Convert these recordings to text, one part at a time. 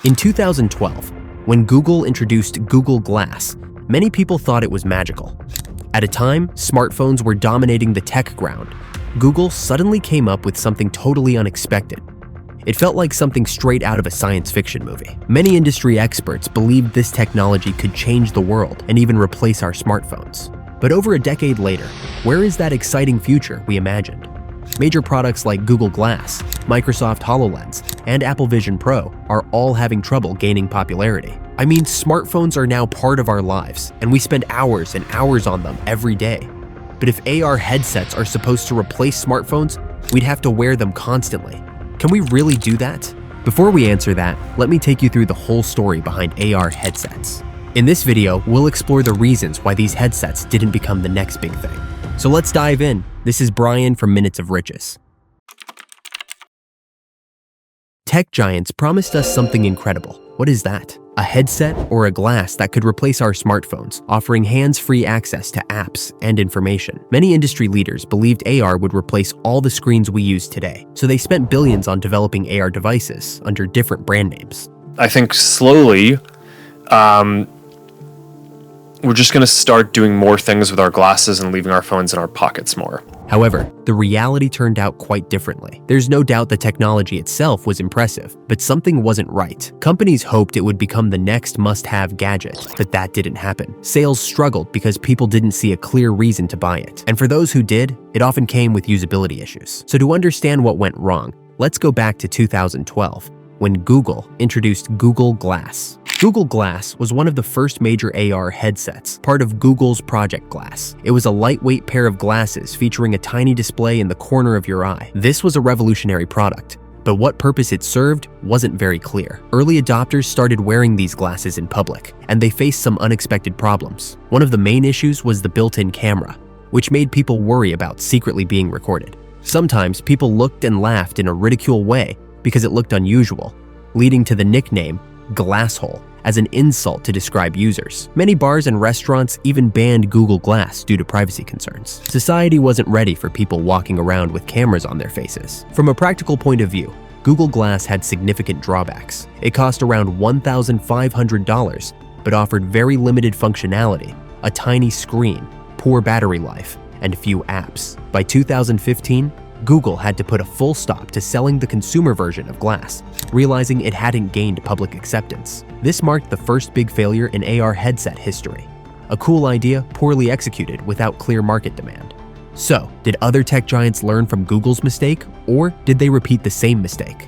In 2012, when Google introduced Google Glass, many people thought it was magical. At a time, smartphones were dominating the tech ground. Google suddenly came up with something totally unexpected. It felt like something straight out of a science fiction movie. Many industry experts believed this technology could change the world and even replace our smartphones. But over a decade later, where is that exciting future we imagined? Major products like Google Glass, Microsoft HoloLens, and Apple Vision Pro are all having trouble gaining popularity. I mean, smartphones are now part of our lives, and we spend hours and hours on them every day. But if AR headsets are supposed to replace smartphones, we'd have to wear them constantly. Can we really do that? Before we answer that, let me take you through the whole story behind AR headsets. In this video, we'll explore the reasons why these headsets didn't become the next big thing. So let's dive in. This is Brian from Minutes of Riches. Tech giants promised us something incredible. What is that? A headset or a glass that could replace our smartphones, offering hands-free access to apps and information. Many industry leaders believed AR would replace all the screens we use today, so they spent billions on developing AR devices under different brand names. I think slowly, we're just going to start doing more things with our glasses and leaving our phones in our pockets more. However, the reality turned out quite differently. There's no doubt the technology itself was impressive, but something wasn't right. Companies hoped it would become the next must-have gadget, but that didn't happen. Sales struggled because people didn't see a clear reason to buy it. And for those who did, it often came with usability issues. So to understand what went wrong, let's go back to 2012, when Google introduced Google Glass. Google Glass was one of the first major AR headsets, part of Google's Project Glass. It was a lightweight pair of glasses featuring a tiny display in the corner of your eye. This was a revolutionary product, but what purpose it served wasn't very clear. Early adopters started wearing these glasses in public, and they faced some unexpected problems. One of the main issues was the built-in camera, which made people worry about secretly being recorded. Sometimes people looked and laughed in a ridicule way because it looked unusual, leading to the nickname Glasshole as an insult to describe users. Many bars and restaurants even banned Google Glass due to privacy concerns. Society wasn't ready for people walking around with cameras on their faces. From a practical point of view, Google Glass had significant drawbacks. It cost around $1,500, but offered very limited functionality, a tiny screen, poor battery life, and few apps. By 2015, Google had to put a full stop to selling the consumer version of Glass, realizing it hadn't gained public acceptance. This marked the first big failure in AR headset history. A cool idea poorly executed without clear market demand. So, did other tech giants learn from Google's mistake, or did they repeat the same mistake?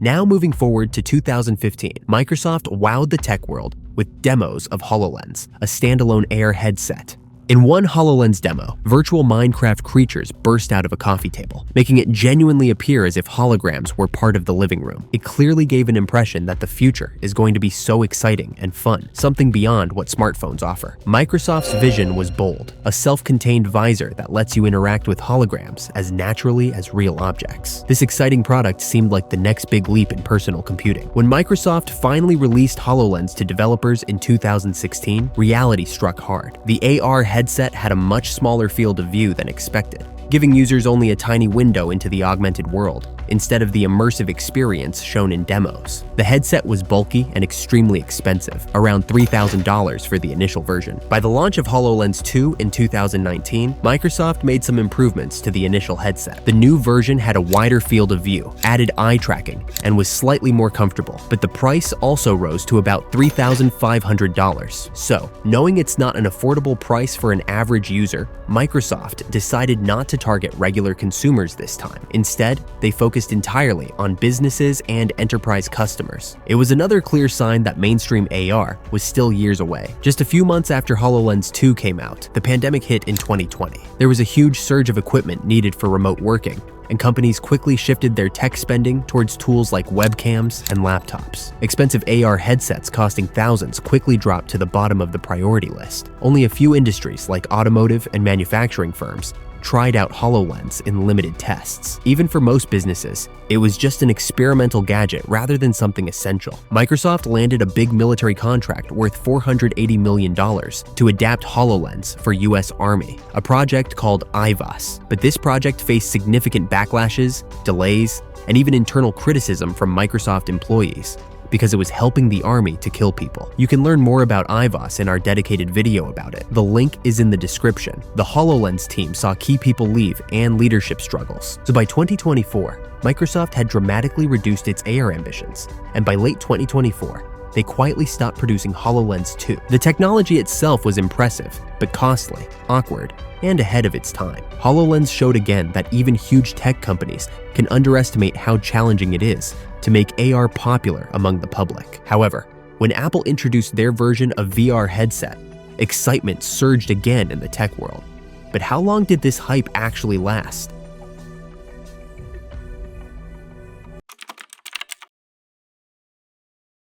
Now moving forward to 2015, Microsoft wowed the tech world with demos of HoloLens, a standalone AR headset. In one HoloLens demo, virtual Minecraft creatures burst out of a coffee table, making it genuinely appear as if holograms were part of the living room. It clearly gave an impression that the future is going to be so exciting and fun, something beyond what smartphones offer. Microsoft's vision was bold, a self-contained visor that lets you interact with holograms as naturally as real objects. This exciting product seemed like the next big leap in personal computing. When Microsoft finally released HoloLens to developers in 2016, reality struck hard. The AR headset had a much smaller field of view than expected, giving users only a tiny window into the augmented world, instead of the immersive experience shown in demos. The headset was bulky and extremely expensive, around $3,000 for the initial version. By the launch of HoloLens 2 in 2019, Microsoft made some improvements to the initial headset. The new version had a wider field of view, added eye tracking, and was slightly more comfortable, but the price also rose to about $3,500. So, knowing it's not an affordable price for an average user, Microsoft decided not to target regular consumers this time. Instead, they focused entirely on businesses and enterprise customers. It was another clear sign that mainstream AR was still years away. Just a few months after HoloLens 2 came out, the pandemic hit in 2020. There was a huge surge of equipment needed for remote working, and companies quickly shifted their tech spending towards tools like webcams and laptops. Expensive AR headsets costing thousands quickly dropped to the bottom of the priority list. Only a few industries like automotive and manufacturing firms tried out HoloLens in limited tests. Even for most businesses, it was just an experimental gadget rather than something essential. Microsoft landed a big military contract worth $480 million to adapt HoloLens for US Army, a project called IVAS. But this project faced significant backlashes, delays, and even internal criticism from Microsoft employees, because it was helping the army to kill people. You can learn more about IVAS in our dedicated video about it. The link is in the description. The HoloLens team saw key people leave and leadership struggles. So by 2024, Microsoft had dramatically reduced its AR ambitions, and by late 2024, they quietly stopped producing HoloLens 2. The technology itself was impressive, but costly, awkward, and ahead of its time. HoloLens showed again that even huge tech companies can underestimate how challenging it is to make AR popular among the public. However, when Apple introduced their version of VR headset, excitement surged again in the tech world. But how long did this hype actually last?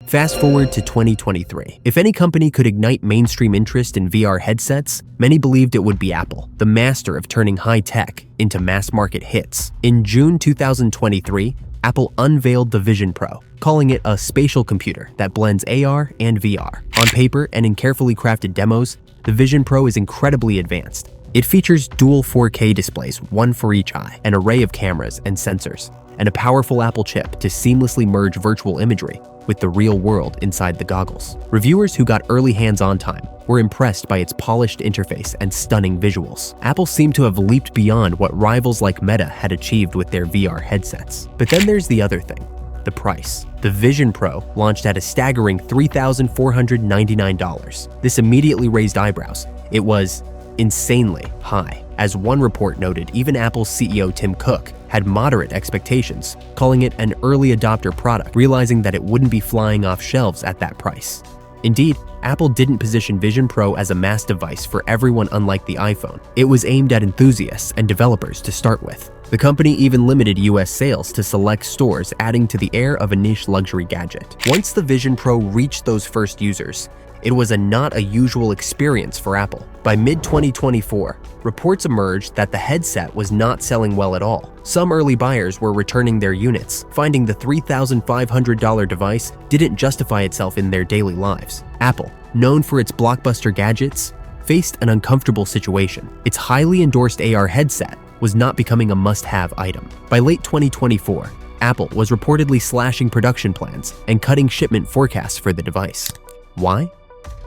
Fast forward to 2023. If any company could ignite mainstream interest in VR headsets, many believed it would be Apple, the master of turning high-tech into mass-market hits. In June 2023, Apple unveiled the Vision Pro, calling it a spatial computer that blends AR and VR. On paper and in carefully crafted demos, the Vision Pro is incredibly advanced. It features dual 4K displays, one for each eye, an array of cameras and sensors, and a powerful Apple chip to seamlessly merge virtual imagery with the real world inside the goggles. Reviewers who got early hands-on time were impressed by its polished interface and stunning visuals. Apple seemed to have leaped beyond what rivals like Meta had achieved with their VR headsets. But then there's the other thing, the price. The Vision Pro launched at a staggering $3,499. This immediately raised eyebrows. It was insanely high. As one report noted, even Apple's CEO Tim Cook had moderate expectations, calling it an early adopter product, realizing that it wouldn't be flying off shelves at that price. Indeed, Apple didn't position Vision Pro as a mass device for everyone unlike the iPhone. It was aimed at enthusiasts and developers to start with. The company even limited US sales to select stores, adding to the air of a niche luxury gadget. Once the Vision Pro reached those first users, it was not a usual experience for Apple. By mid-2024, reports emerged that the headset was not selling well at all. Some early buyers were returning their units, finding the $3,500 device didn't justify itself in their daily lives. Apple, known for its blockbuster gadgets, faced an uncomfortable situation. Its highly endorsed AR headset was not becoming a must-have item. By late 2024, Apple was reportedly slashing production plans and cutting shipment forecasts for the device. Why?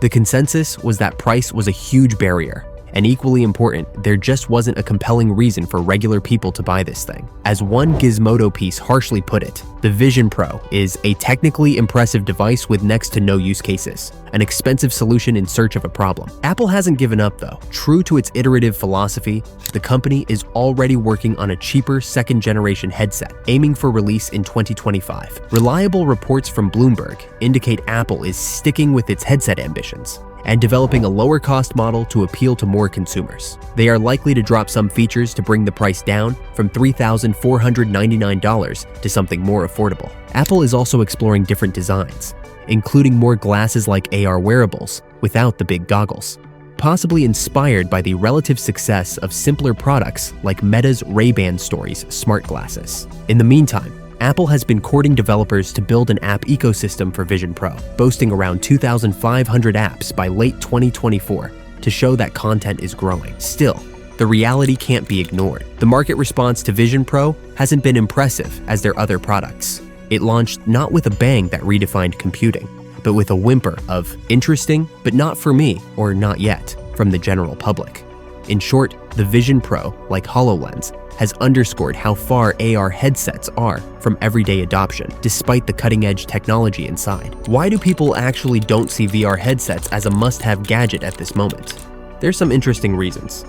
The consensus was that price was a huge barrier, and equally important, there just wasn't a compelling reason for regular people to buy this thing. As one Gizmodo piece harshly put it, the Vision Pro is a technically impressive device with next to no use cases, an expensive solution in search of a problem. Apple hasn't given up though. True to its iterative philosophy, the company is already working on a cheaper second-generation headset, aiming for release in 2025. Reliable reports from Bloomberg indicate Apple is sticking with its headset ambitions and developing a lower-cost model to appeal to more consumers. They are likely to drop some features to bring the price down from $3,499 to something more affordable. Apple is also exploring different designs, including more glasses-like AR wearables without the big goggles, possibly inspired by the relative success of simpler products like Meta's Ray-Ban Stories smart glasses. In the meantime, Apple has been courting developers to build an app ecosystem for Vision Pro, boasting around 2,500 apps by late 2024 to show that content is growing. Still, the reality can't be ignored. The market response to Vision Pro hasn't been impressive as their other products. It launched not with a bang that redefined computing, but with a whimper of interesting, but not for me, or not yet, from the general public. In short, the Vision Pro, like HoloLens, has underscored how far AR headsets are from everyday adoption, despite the cutting-edge technology inside. Why do people actually don't see VR headsets as a must-have gadget at this moment? There's some interesting reasons.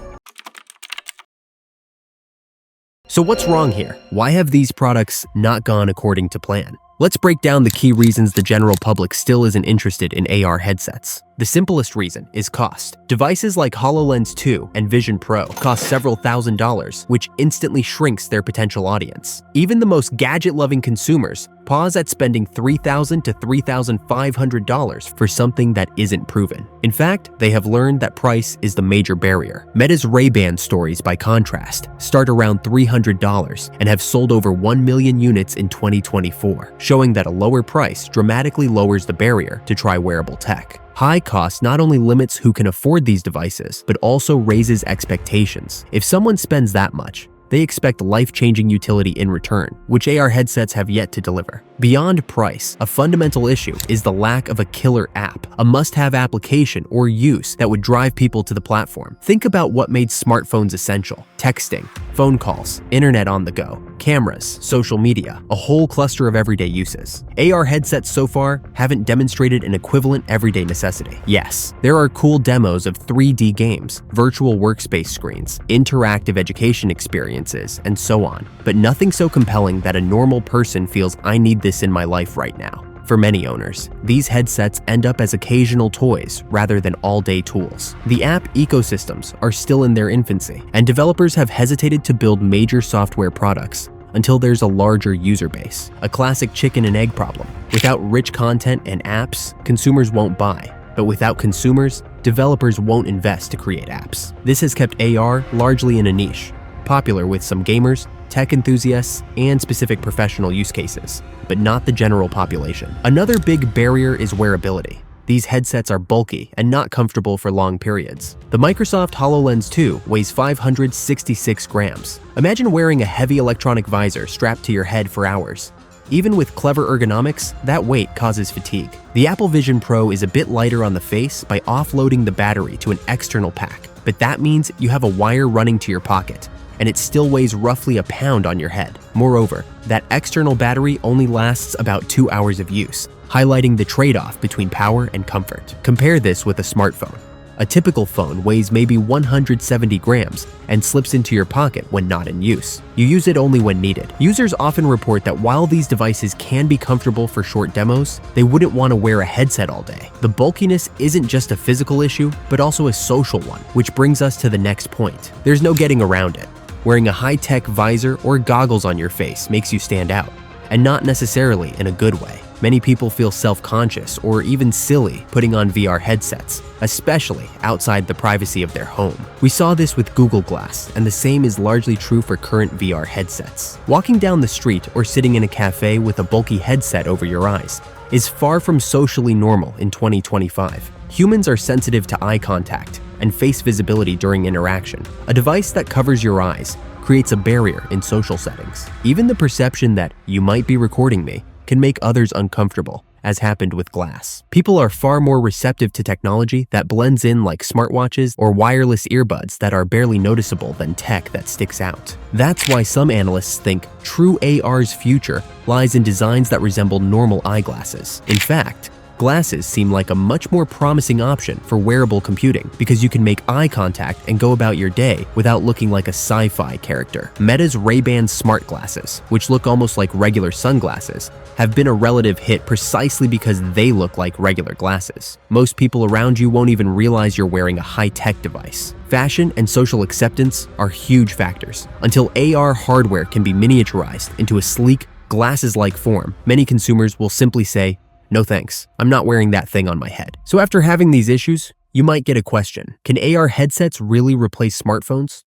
So what's wrong here? Why have these products not gone according to plan? Let's break down the key reasons the general public still isn't interested in AR headsets. The simplest reason is cost. Devices like HoloLens 2 and Vision Pro cost several $1,000s, which instantly shrinks their potential audience. Even the most gadget-loving consumers pause at spending $3,000 to $3,500 for something that isn't proven. In fact, they have learned that price is the major barrier. Meta's Ray-Ban stories, by contrast, start around $300 and have sold over 1 million units in 2024, showing that a lower price dramatically lowers the barrier to try wearable tech. High cost not only limits who can afford these devices, but also raises expectations. If someone spends that much, they expect life-changing utility in return, which AR headsets have yet to deliver. Beyond price, a fundamental issue is the lack of a killer app, a must-have application or use that would drive people to the platform. Think about what made smartphones essential: texting, phone calls, internet on the go, cameras, social media, a whole cluster of everyday uses. AR headsets so far haven't demonstrated an equivalent everyday necessity. Yes, there are cool demos of 3D games, virtual workspace screens, interactive education experiences, and so on, but nothing so compelling that a normal person feels, I need this in my life right now. For many owners, these headsets end up as occasional toys rather than all-day tools. The app ecosystems are still in their infancy, and developers have hesitated to build major software products until there's a larger user base. A classic chicken and egg problem. Without rich content and apps, consumers won't buy. But without consumers, developers won't invest to create apps. This has kept AR largely in a niche, popular with some gamers, tech enthusiasts, and specific professional use cases, but not the general population. Another big barrier is wearability. These headsets are bulky and not comfortable for long periods. The Microsoft HoloLens 2 weighs 566 grams. Imagine wearing a heavy electronic visor strapped to your head for hours. Even with clever ergonomics, that weight causes fatigue. The Apple Vision Pro is a bit lighter on the face by offloading the battery to an external pack, but that means you have a wire running to your pocket, and it still weighs roughly a pound on your head. Moreover, that external battery only lasts about 2 hours of use, highlighting the trade-off between power and comfort. Compare this with a smartphone. A typical phone weighs maybe 170 grams and slips into your pocket when not in use. You use it only when needed. Users often report that while these devices can be comfortable for short demos, they wouldn't want to wear a headset all day. The bulkiness isn't just a physical issue, but also a social one, which brings us to the next point. There's no getting around it. Wearing a high-tech visor or goggles on your face makes you stand out, and not necessarily in a good way. Many people feel self-conscious or even silly putting on VR headsets, especially outside the privacy of their home. We saw this with Google Glass, and the same is largely true for current VR headsets. Walking down the street or sitting in a cafe with a bulky headset over your eyes is far from socially normal in 2025. Humans are sensitive to eye contact and face visibility during interaction. A device that covers your eyes creates a barrier in social settings. Even the perception that you might be recording me can make others uncomfortable, as happened with Glass. People are far more receptive to technology that blends in, like smartwatches or wireless earbuds that are barely noticeable, than tech that sticks out. That's why some analysts think true AR's future lies in designs that resemble normal eyeglasses. In fact, glasses seem like a much more promising option for wearable computing because you can make eye contact and go about your day without looking like a sci-fi character. Meta's Ray-Ban smart glasses, which look almost like regular sunglasses, have been a relative hit precisely because they look like regular glasses. Most people around you won't even realize you're wearing a high-tech device. Fashion and social acceptance are huge factors. Until AR hardware can be miniaturized into a sleek, glasses-like form, many consumers will simply say, "No thanks, I'm not wearing that thing on my head." So after having these issues, you might get a question. Can AR headsets really replace smartphones?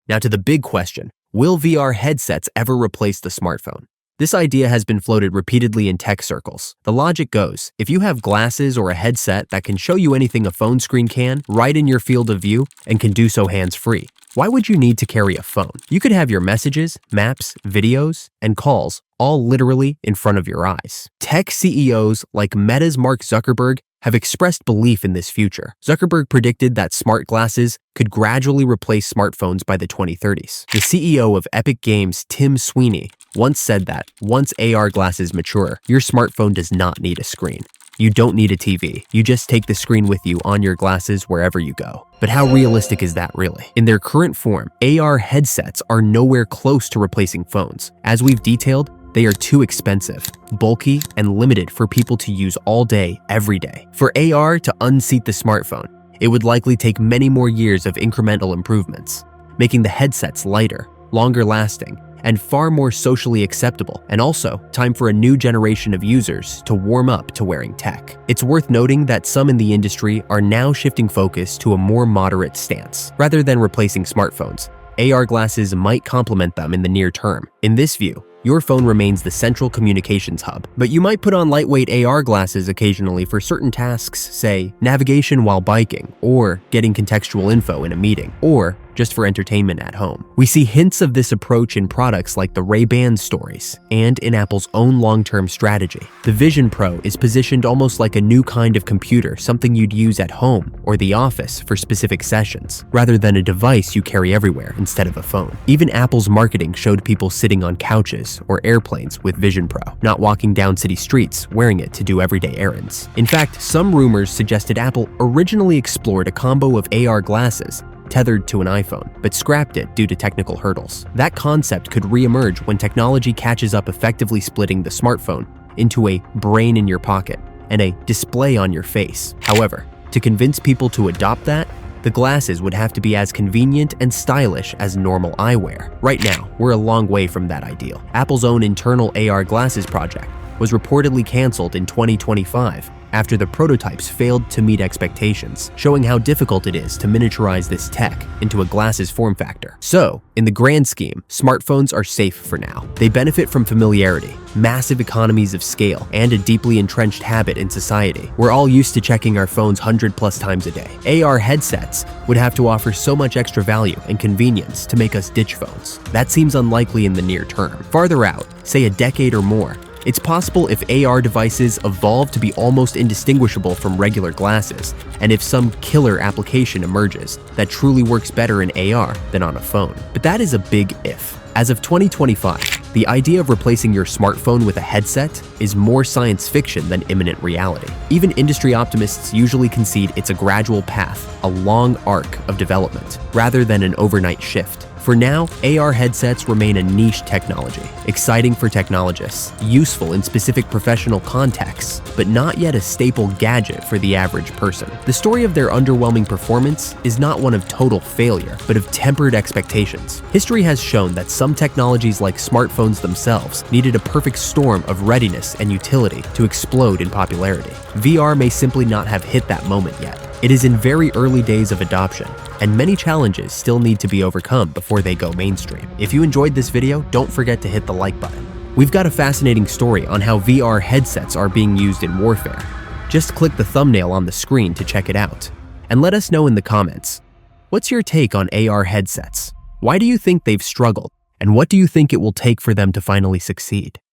Now to the big question, will VR headsets ever replace the smartphone? This idea has been floated repeatedly in tech circles. The logic goes, if you have glasses or a headset that can show you anything a phone screen can, right in your field of view, and can do so hands-free, why would you need to carry a phone? You could have your messages, maps, videos, and calls all literally in front of your eyes. Tech CEOs like Meta's Mark Zuckerberg have expressed belief in this future. Zuckerberg predicted that smart glasses could gradually replace smartphones by the 2030s. The CEO of Epic Games, Tim Sweeney, once said that once AR glasses mature, your smartphone does not need a screen. You don't need a TV. You just take the screen with you on your glasses wherever you go. But how realistic is that really? In their current form, AR headsets are nowhere close to replacing phones. As we've detailed, They are too expensive, bulky, and limited for people to use all day, every day. For AR to unseat the smartphone, it would likely take many more years of incremental improvements, making the headsets lighter, longer lasting, and far more socially acceptable, and also time for a new generation of users to warm up to wearing tech. It's worth noting that some in the industry are now shifting focus to a more moderate stance. Rather than replacing smartphones, AR glasses might complement them in the near term. In this view, your phone remains the central communications hub, but you might put on lightweight AR glasses occasionally for certain tasks, say navigation while biking, or getting contextual info in a meeting, or just for entertainment at home. We see hints of this approach in products like the Ray-Ban stories and in Apple's own long-term strategy. The Vision Pro is positioned almost like a new kind of computer, something you'd use at home or the office for specific sessions, rather than a device you carry everywhere instead of a phone. Even Apple's marketing showed people sitting on couches or airplanes with Vision Pro, not walking down city streets wearing it to do everyday errands. In fact, some rumors suggested Apple originally explored a combo of AR glasses tethered to an iPhone, but scrapped it due to technical hurdles. That concept could re-emerge when technology catches up, effectively splitting the smartphone into a brain in your pocket and a display on your face. However, to convince people to adopt that, the glasses would have to be as convenient and stylish as normal eyewear. Right now, we're a long way from that ideal. Apple's own internal AR glasses project was reportedly canceled in 2025 after the prototypes failed to meet expectations, showing how difficult it is to miniaturize this tech into a glasses form factor. So, in the grand scheme, smartphones are safe for now. They benefit from familiarity, massive economies of scale, and a deeply entrenched habit in society. We're all used to checking our phones 100+ times a day. AR headsets would have to offer so much extra value and convenience to make us ditch phones. That seems unlikely in the near term. Farther out, say a decade or more, it's possible if AR devices evolve to be almost indistinguishable from regular glasses, and if some killer application emerges that truly works better in AR than on a phone. But that is a big if. As of 2025, the idea of replacing your smartphone with a headset is more science fiction than imminent reality. Even industry optimists usually concede it's a gradual path, a long arc of development, rather than an overnight shift. For now, AR headsets remain a niche technology, exciting for technologists, useful in specific professional contexts, but not yet a staple gadget for the average person. The story of their underwhelming performance is not one of total failure, but of tempered expectations. History has shown that some technologies like smartphones themselves needed a perfect storm of readiness and utility to explode in popularity. VR may simply not have hit that moment yet. It is in very early days of adoption, and many challenges still need to be overcome before they go mainstream. If you enjoyed this video, don't forget to hit the like button. We've got a fascinating story on how VR headsets are being used in warfare. Just click the thumbnail on the screen to check it out. And let us know in the comments, what's your take on AR headsets? Why do you think they've struggled? And what do you think it will take for them to finally succeed?